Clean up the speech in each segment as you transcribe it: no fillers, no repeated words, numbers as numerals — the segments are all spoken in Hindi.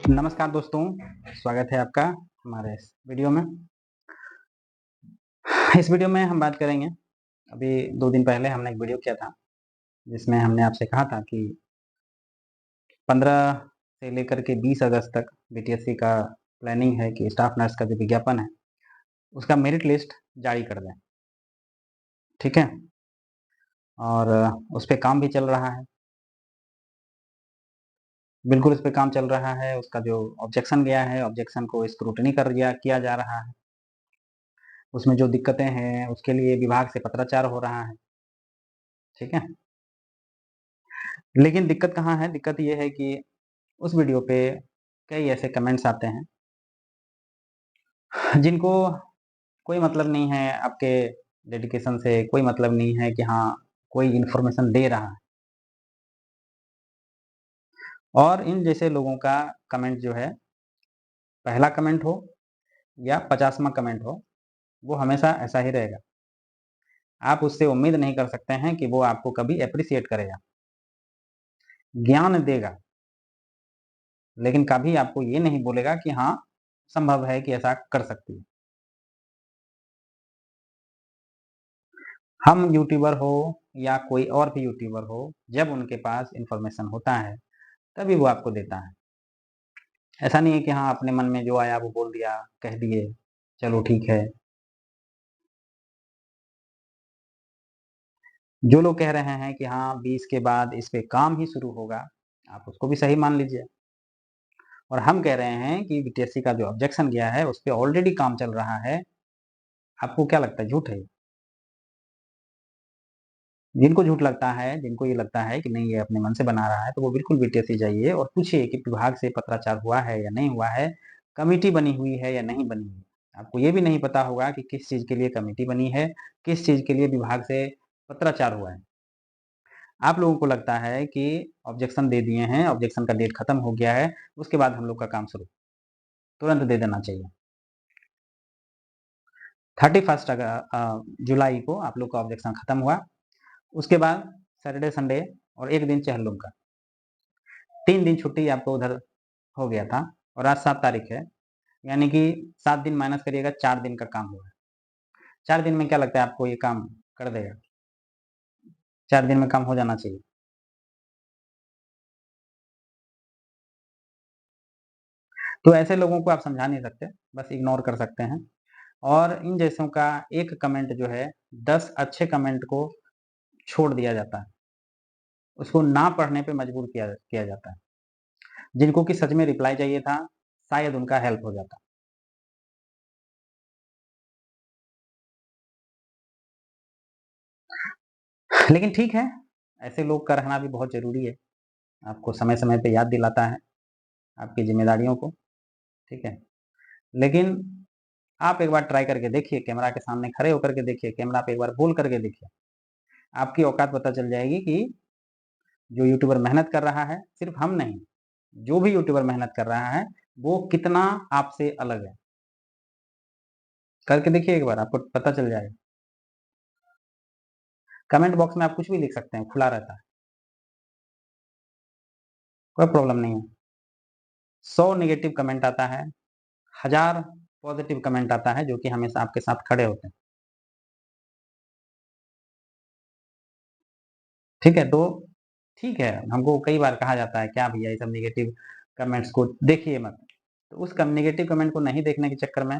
नमस्कार दोस्तों, स्वागत है आपका हमारे इस वीडियो में। इस वीडियो में हम बात करेंगे, अभी 2 दिन पहले हमने एक वीडियो किया था, जिसमें हमने आपसे कहा था कि 15 से लेकर के 20 अगस्त तक बीटीएससी का प्लानिंग है कि स्टाफ नर्स का जो विज्ञापन है, उसका मेरिट लिस्ट जारी कर दें। ठीक है? और उस पे काम भी चल रहा है। बिल्कुल उस पे काम चल रहा है, उसका जो ऑब्जेक्शन गया है, ऑब्जेक्शन को स्क्रूटनी किया जा रहा है। उसमें जो दिक्कतें हैं, उसके लिए विभाग से पत्राचार हो रहा है। ठीक है? लेकिन दिक्कत कहाँ है? दिक्कत ये है कि उस वीडियो पे कई ऐसे कमेंट्स आते हैं, जिनको कोई मतलब नहीं है आपके डेडिकेशन से, कोई मतलब नहीं है कि हाँ, कोई इन्फॉर्मेशन दे रहा है। और इन जैसे लोगों का कमेंट जो है, पहला कमेंट हो या 50वां कमेंट हो, वो हमेशा ऐसा ही रहेगा। आप उससे उम्मीद नहीं कर सकते हैं कि वो आपको कभी एप्रिशिएट करेगा, ज्ञान देगा, लेकिन कभी आपको ये नहीं बोलेगा कि हाँ, संभव है कि ऐसा कर सकती है। हम यूट्यूबर हो या कोई और भी यूट्यूबर हो, जब उनके पास इन्फॉर्मेशन होता है, तभी वो आपको देता है। ऐसा नहीं है कि हाँ, अपने मन में जो आया वो बोल दिया, कह दिए, चलो ठीक है। जो लोग कह रहे हैं कि हाँ, 20 के बाद इस पे काम ही शुरू होगा, आप उसको भी सही मान लीजिए। और हम कह रहे हैं कि बीटीएससी का जो ऑब्जेक्शन गया है, उस पे ऑलरेडी काम चल रहा है। आपको क्या लगता है, झूठ है ये? जिनको झूठ लगता है, जिनको ये लगता है कि नहीं ये अपने मन से बना रहा है, तो वो बिल्कुल बीटीएससी जाइए और पूछिए कि विभाग से पत्राचार हुआ है या नहीं हुआ है, कमिटी बनी हुई है या नहीं बनी हुई है। आपको ये भी नहीं पता होगा कि किस चीज़ के लिए कमिटी बनी है, किस चीज़ के लिए विभाग से पत्राचार हुआ है। आप लोगों को लगता है कि ऑब्जेक्शन दे दिए हैं, ऑब्जेक्शन का डेट खत्म हो गया है, उसके बाद हम लोग का काम शुरू, तुरंत दे देना चाहिए। 31 जुलाई को आप लोग का ऑब्जेक्शन खत्म हुआ, उसके बाद सैटरडे, संडे और 1 दिन चहल का 3 दिन छुट्टी आपको उधर हो गया था और आज 7 तारीख है, यानी कि 7 दिन माइनस करिएगा, 4 दिन का काम हुआ है। 4 दिन में क्या लगता है आपको ये काम कर देगा? 4 दिन में काम हो जाना चाहिए। तो ऐसे लोगों को आप समझा नहीं सकते, बस इग्नोर कर सकते हैं। और इन जैसों का एक कमेंट जो है, 10 अच्छे कमेंट को छोड़ दिया जाता है, उसको ना पढ़ने पे मजबूर किया किया जाता है। जिनको कि सच में रिप्लाई चाहिए था, शायद उनका हेल्प हो जाता। लेकिन ठीक है, ऐसे लोग का रहना भी बहुत ज़रूरी है। आपको समय-समय पे याद दिलाता है आपकी ज़िम्मेदारियों को, ठीक है? लेकिन आप एक बार ट्राई करके देखिए, कैमरा के सामने खड़े होकर के देखिए, कैमरा पे एक बार बोल करके देखिए। आपकी औकात पता चल जाएगी कि जो यूट्यूबर मेहनत कर रहा है, सिर्फ़ हम नहीं, जो भी यूट्यूबर मेहनत कर रहा है, वो कितना आपसे अलग है। करके देखिए एक बार, आपको पता चल जाएगा। कमेंट बॉक्स में आप कुछ भी लिख सकते हैं, खुला रहता है, कोई प्रॉब्लम नहीं है। 100 नेगेटिव कमेंट आता है, 1000 पॉज़िटिव कमेंट आता है, जो कि हमेशा आपके साथ खड़े होते हैं। ठीक है? तो ठीक है, हमको कई बार कहा जाता है, "क्या भैया ये सब नेगेटिव कमेंट्स को देखिए मत।" तो उस कम नेगेटिव कमेंट को नहीं देखने के चक्कर में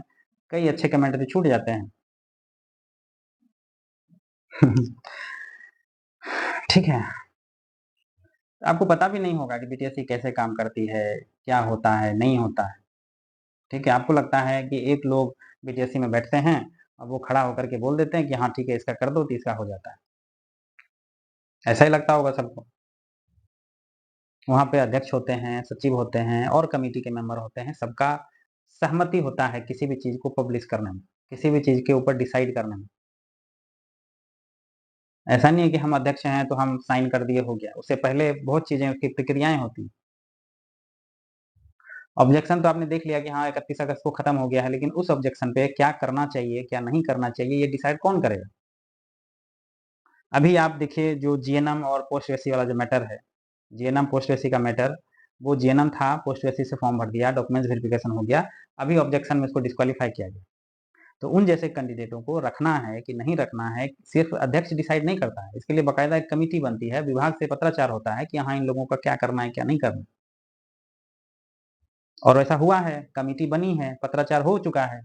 कई अच्छे कमेंट भी छूट जाते हैं। ठीक है, आपको पता भी नहीं होगा कि बीटीएससी कैसे काम करती है, क्या होता है, नहीं होता है। ठीक है, आपको लगता है कि एक लोग बीटीएससी में बैठते हैं और वो खड़ा होकर के बोल देते हैं कि हाँ, ठीक है, इसका कर दो, तो इसका हो जाता है। ऐसा ही लगता होगा सबको। वहाँ पे अध्यक्ष होते हैं, सचिव होते हैं और कमिटी के मेंबर होते हैं, सबका सहमति होता है किसी भी चीज़ को पब्लिश करने में, किसी भी चीज़ के ऊपर डिसाइड करने में। ऐसा नहीं है कि हम अध्यक्ष हैं तो हम साइन कर दिए हो गया, उससे पहले बहुत चीज़ें उसकी प्रक्रियाएँ होती हैं। ऑब्जेक्शन तो आपने देख लिया कि हाँ, 31 अगस्त को खत्म हो गया है, लेकिन उस ऑब्जेक्शन पे क्या करना चाहिए, क्या नहीं करना चाहिए, ये डिसाइड कौन करेगा? अभी आप देखिए जो जीएनएम और पोस्ट वैसी वाला जो मैटर है, जीएनएम पोस्ट वैसी का मैटर वो जीएनएम था, पोस्ट बेसिस से फॉर्म भर दिया, डॉक्यूमेंट्स वेरिफिकेशन हो गया, अभी ऑब्जेक्शन में उसको डिस्क्वालीफाई किया गया। तो उन जैसे कैंडिडेटों को रखना है कि नहीं रखना है, सिर्फ अध्यक्ष डिसाइड नहीं करता है, इसके लिए बाकायदा एक कमेटी बनती है, विभाग से पत्राचार होता है कि हाँ इन लोगों का क्या करना है क्या नहीं करना। और ऐसा हुआ है, कमेटी बनी है, पत्राचार हो चुका है,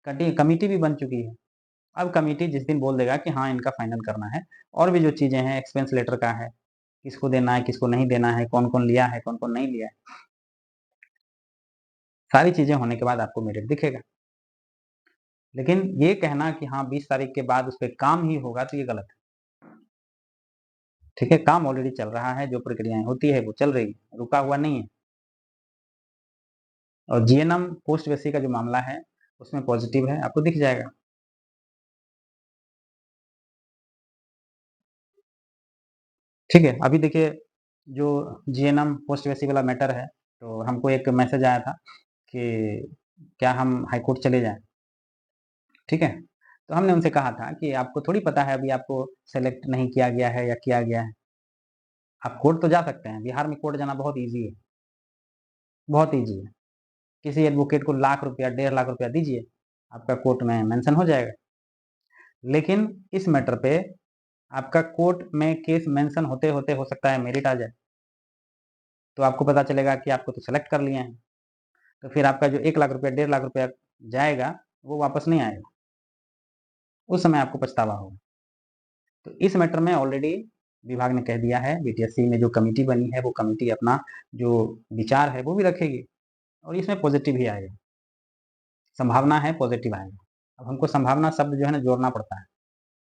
कमेटी भी बन चुकी है। अब कमेटी जिस दिन बोल देगा कि हाँ इनका फाइनल करना है, और भी जो चीजें हैं, एक्सपेंस लेटर का है, किसको देना है किसको नहीं देना है, कौन कौन लिया है कौन कौन नहीं लिया है, सारी चीजें होने के बाद आपको मेरिट दिखेगा। लेकिन ये कहना कि हाँ 20 तारीख के बाद उस पर काम ही होगा, तो ये गलत है। ठीक है, काम ऑलरेडी चल रहा है, जो प्रक्रियाएं होती है वो चल रही है, रुका हुआ नहीं है। और जीएनएम पोस्ट बेसिक का जो मामला है उसमें पॉजिटिव है, आपको दिख जाएगा। ठीक है, अभी देखिए जो जीएनएम पोस्ट बेसिक वाला मैटर है, तो हमको एक मैसेज आया था कि क्या हम हाईकोर्ट चले जाएं। ठीक है, तो हमने उनसे कहा था कि आपको थोड़ी पता है अभी आपको सेलेक्ट नहीं किया गया है या किया गया है, आप कोर्ट तो जा सकते हैं, बिहार में कोर्ट जाना बहुत ईजी है, बहुत ईजी है। किसी एडवोकेट को लाख रुपया 1.5 लाख रुपया दीजिए, आपका कोर्ट में मेंशन हो जाएगा। लेकिन इस मैटर पे आपका कोर्ट में केस मेंशन होते होते हो सकता है मेरिट आ जाए, तो आपको पता चलेगा कि आपको तो सेलेक्ट कर लिए हैं, तो फिर आपका जो 1 लाख रुपया 1.5 लाख रुपया जाएगा वो वापस नहीं आएगा, उस समय आपको पछतावा होगा। तो इस मैटर में ऑलरेडी विभाग ने कह दिया है, बीटीएससी में जो कमेटी बनी है वो कमेटी अपना जो विचार है वो भी रखेगी, और इसमें पॉजिटिव ही आएगा, संभावना है पॉजिटिव आएगा। अब हमको संभावना शब्द जो है ना जोड़ना पड़ता है,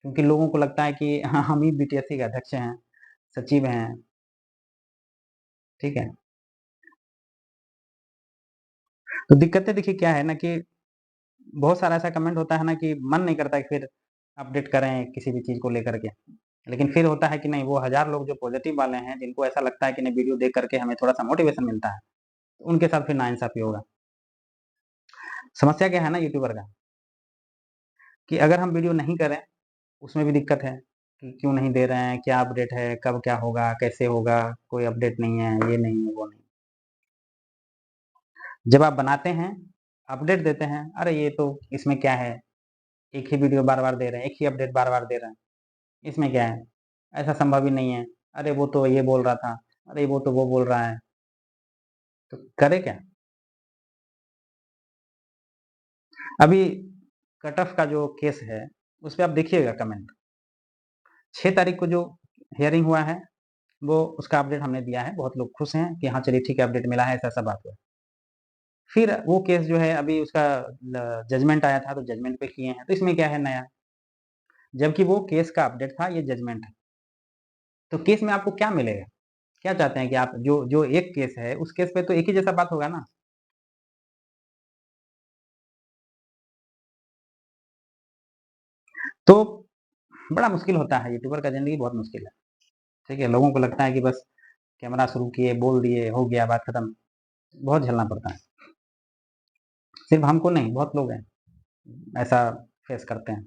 क्योंकि लोगों को लगता है कि हाँ हम ही बीटीएससी के अध्यक्ष हैं, सचिव हैं। ठीक है, तो दिक्कतें देखिए क्या है ना कि बहुत सारा ऐसा कमेंट होता है ना कि मन नहीं करता कि फिर अपडेट करें किसी भी चीज को लेकर के, लेकिन फिर होता है कि नहीं, वो 1000 लोग जो पॉजिटिव वाले हैं, जिनको ऐसा लगता है कि नहीं वीडियो देख करके हमें थोड़ा सा मोटिवेशन मिलता है, तो उनके साथ फिर नाइंसाफी होगा। समस्या क्या है ना यूट्यूबर का, कि अगर हम वीडियो नहीं करें उसमें भी दिक्कत है कि क्यों नहीं दे रहे हैं, क्या अपडेट है, कब क्या होगा, कैसे होगा, कोई अपडेट नहीं है, ये नहीं है वो नहीं। जब आप बनाते हैं, अपडेट देते हैं, अरे ये तो इसमें क्या है, एक ही वीडियो बार बार दे रहे हैं, एक ही अपडेट बार बार दे रहे हैं, इसमें क्या है, ऐसा संभव ही नहीं है, अरे वो तो ये बोल रहा था, अरे वो तो वो बोल रहा है, तो करे क्या। अभी कट ऑफ का जो केस है उस पर आप देखिएगा कमेंट, 6 तारीख को जो हियरिंग हुआ है वो उसका अपडेट हमने दिया है, बहुत लोग खुश हैं कि हाँ चलिए ठीक है अपडेट मिला है, ऐसा ऐसा बात हुआ। फिर वो केस जो है अभी उसका जजमेंट आया था, तो जजमेंट पे किए हैं, तो इसमें क्या है नया, जबकि वो केस का अपडेट था, ये जजमेंट है। तो केस में आपको क्या मिलेगा, क्या चाहते हैं कि आप जो जो एक केस है उस केस पे तो एक ही जैसा बात होगा ना। तो बड़ा मुश्किल होता है, यूट्यूबर का जिंदगी बहुत मुश्किल है। ठीक है, लोगों को लगता है कि बस कैमरा शुरू किए, बोल दिए, हो गया, बात खत्म। बहुत झेलना पड़ता है, सिर्फ हमको नहीं, बहुत लोग हैं ऐसा फेस करते हैं।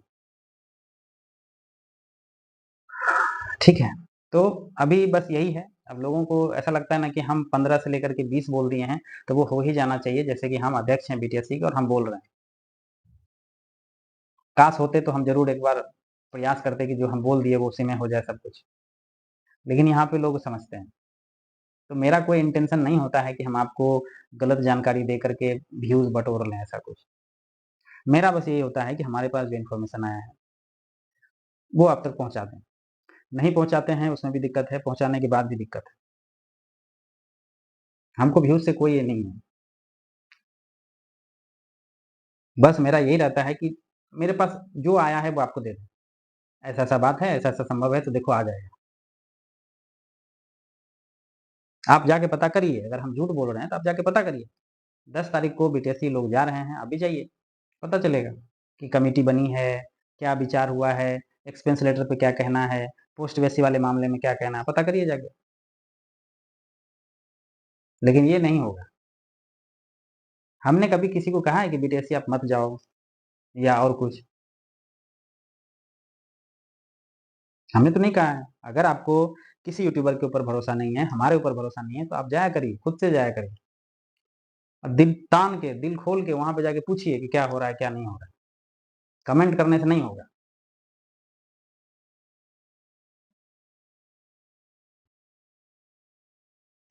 ठीक है, तो अभी बस यही है। अब लोगों को ऐसा लगता है ना कि हम 15 से लेकर के 20 बोल दिए हैं, तो वो हो ही जाना चाहिए, जैसे कि हम अध्यक्ष हैं बीटीएससी के और हम बोल रहे हैं। काश होते तो हम जरूर एक बार प्रयास करते कि जो हम बोल दिए वो उसी में हो जाए सब कुछ, लेकिन यहाँ पे लोग समझते हैं। तो मेरा कोई इंटेंशन नहीं होता है कि हम आपको गलत जानकारी दे करके व्यूज बटोर लें, ऐसा कुछ। मेरा बस यही होता है कि हमारे पास जो इन्फॉर्मेशन आया है वो आप तक पहुंचा दें। नहीं पहुंचाते हैं उसमें भी दिक्कत है, पहुंचाने के बाद भी दिक्कत है। हमको व्यूज से कोई ये नहीं है, बस मेरा यही रहता है कि मेरे पास जो आया है वो आपको दे दें, ऐसा ऐसा बात है, ऐसा ऐसा संभव है, तो देखो आ जाएगा। आप जाके पता करिए, अगर हम झूठ बोल रहे हैं तो आप जाके पता करिए। 10 तारीख को बीटीएससी लोग जा रहे हैं, आप भी जाइए, पता चलेगा कि कमेटी बनी है, क्या विचार हुआ है, एक्सपेंस लेटर पे क्या कहना है, पोस्ट बेसी वाले मामले में क्या कहना है, पता करिए जाके। लेकिन ये नहीं होगा। हमने कभी किसी को कहा है कि बीटीएससी आप मत जाओ या और कुछ, हमने तो नहीं कहा है। अगर आपको किसी यूट्यूबर के ऊपर भरोसा नहीं है, हमारे ऊपर भरोसा नहीं है, तो आप जाया करिए, खुद से जाया करिए, और दिल तान के, दिल खोल के वहां पे जाके पूछिए कि क्या हो रहा है, क्या नहीं हो रहा है। कमेंट करने से नहीं होगा।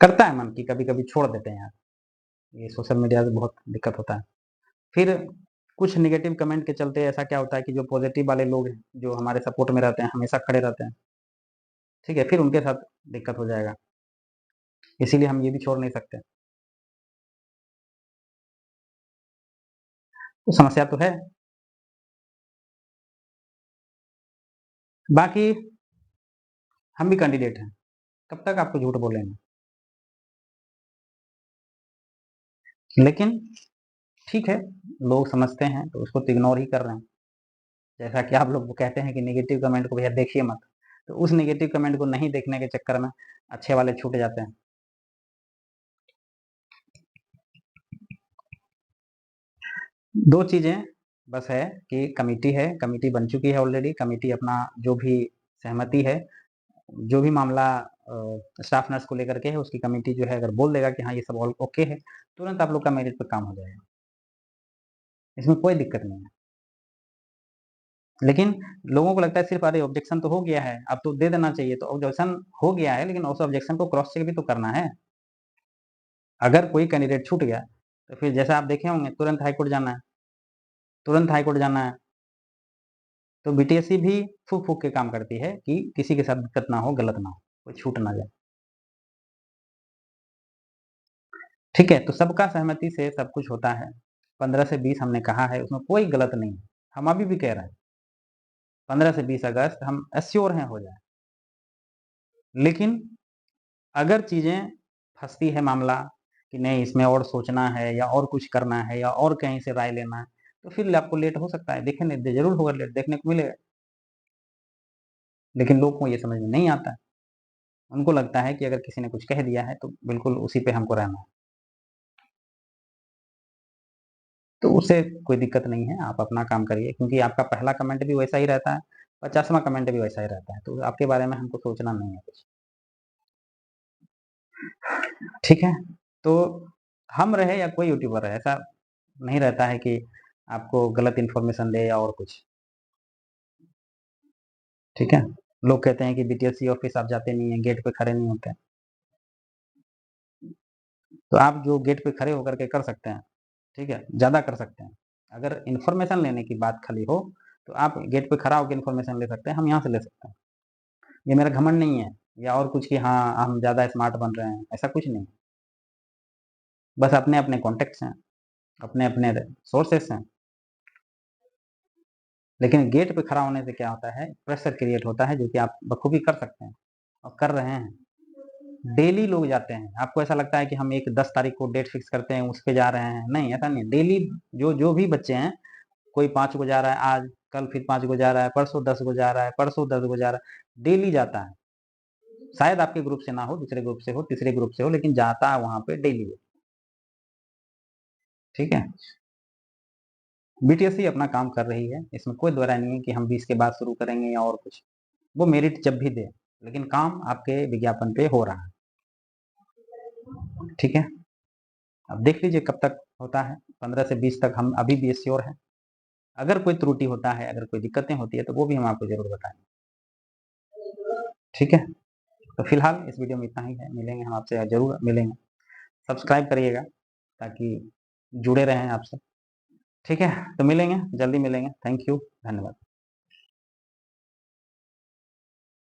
करता है मन की कभी कभी छोड़ देते हैं यार, ये सोशल मीडिया से बहुत दिक्कत होता है। फिर कुछ नेगेटिव कमेंट के चलते ऐसा क्या होता है कि जो पॉजिटिव वाले लोग हैं, जो हमारे सपोर्ट में रहते हैं, हमेशा खड़े रहते हैं, ठीक है, फिर उनके साथ दिक्कत हो जाएगा। इसीलिए हम ये भी छोड़ नहीं सकते। तो समस्या तो है। बाकी हम भी कैंडिडेट हैं, कब तक आपको झूठ बोलेंगे। लेकिन ठीक है, लोग समझते हैं तो उसको तो इग्नोर ही कर रहे हैं। जैसा कि आप लोग कहते हैं कि नेगेटिव कमेंट को भैया देखिए मत, तो उस नेगेटिव कमेंट को नहीं देखने के चक्कर में अच्छे वाले छूट जाते हैं। दो चीजें बस है कि कमेटी है, कमेटी बन चुकी है ऑलरेडी, कमेटी अपना जो भी सहमति है, जो भी मामला स्टाफ नर्स को लेकर के है, उसकी कमेटी जो है अगर बोल देगा कि हाँ ये सब ओके है, तुरंत आप लोग का मेरिट पर काम हो जाएगा, इसमें कोई दिक्कत नहीं है। लेकिन लोगों को लगता है सिर्फ अरे ऑब्जेक्शन तो हो गया है, अब तो दे देना चाहिए, तो ऑब्जेक्शन हो गया है, लेकिन उस ऑब्जेक्शन को क्रॉस चेक भी तो करना है। अगर कोई कैंडिडेट छूट गया तो फिर जैसा आप देखे होंगे तुरंत हाईकोर्ट जाना है, तुरंत हाईकोर्ट जाना है। तो बीटीएससी भी फूक फूक के काम करती है कि किसी के साथ दिक्कत ना हो, गलत ना हो, कोई छूट ना जाए। ठीक है, तो सबका सहमति से सब कुछ होता है। 15 से 20 हमने कहा है, उसमें कोई गलत नहीं है। हम अभी भी कह रहे हैं 15 से 20 अगस्त हम एश्योर हैं हो जाए। लेकिन अगर चीजें फंसती है मामला कि नहीं इसमें और सोचना है या और कुछ करना है या और कहीं से राय लेना है, तो फिर आपको लेट हो सकता है, देखने जरूर होगा, लेट देखने को मिलेगा। लेकिन लोग को ये समझ में नहीं आता है। उनको लगता है कि अगर किसी ने कुछ कह दिया है तो बिल्कुल उसी पे हमको रहना है। तो उससे कोई दिक्कत नहीं है, आप अपना काम करिए, क्योंकि आपका पहला कमेंट भी वैसा ही रहता है, 50वां कमेंट भी वैसा ही रहता है, तो आपके बारे में हमको सोचना नहीं है कुछ। ठीक है, तो हम रहे या कोई यूट्यूबर रहे, ऐसा नहीं रहता है कि आपको गलत इन्फॉर्मेशन दे या और कुछ। ठीक है, लोग कहते हैं कि बीटीएससी ऑफिस आप जाते नहीं है, गेट पे खड़े नहीं होते, तो आप जो गेट पे खड़े होकर के कर सकते हैं, ठीक है, ज़्यादा कर सकते हैं। अगर इन्फॉर्मेशन लेने की बात खाली हो तो आप गेट पे खड़ा होकर इन्फॉर्मेशन ले सकते हैं, हम यहाँ से ले सकते हैं। ये मेरा घमंड नहीं है या और कुछ कि हाँ हम ज़्यादा स्मार्ट बन रहे हैं, ऐसा कुछ नहीं। बस अपने अपने कॉन्टेक्ट्स हैं, अपने अपने सोर्सेस हैं। लेकिन गेट पे खड़ा होने से क्या होता है, प्रेशर क्रिएट होता है, जो कि आप बखूबी कर सकते हैं और कर रहे हैं। डेली लोग जाते हैं, आपको ऐसा लगता है कि हम एक 10 तारीख को डेट फिक्स करते हैं उस पे जा रहे हैं, नहीं ऐसा नहीं। डेली जो जो भी बच्चे हैं, कोई 5 को जा रहा है आज, कल फिर 5 को जा रहा है, परसों 10 को जा रहा है, परसों 10 को जा रहा है, डेली जाता है। शायद आपके ग्रुप से ना हो, दूसरे ग्रुप से हो, तीसरे ग्रुप से हो, लेकिन जाता है वहां पे डेली। ठीक है, बीटीएससी अपना काम कर रही है, इसमें कोई दो राय नहीं है कि हम 20 के बाद शुरू करेंगे या और कुछ। वो मेरिट जब भी दे, लेकिन काम आपके विज्ञापन पे हो रहा है। ठीक है, अब देख लीजिए कब तक होता है। 15 से 20 तक हम अभी भी श्योर हैं। अगर कोई त्रुटि होता है, अगर कोई दिक्कतें होती है, तो वो भी हम आपको जरूर बताएंगे। ठीक है, तो फिलहाल इस वीडियो में इतना ही है, मिलेंगे हम आपसे, जरूर मिलेंगे। सब्सक्राइब करिएगा ताकि जुड़े रहें आपसे। ठीक है, तो मिलेंगे, जल्दी मिलेंगे। थैंक यू, धन्यवाद।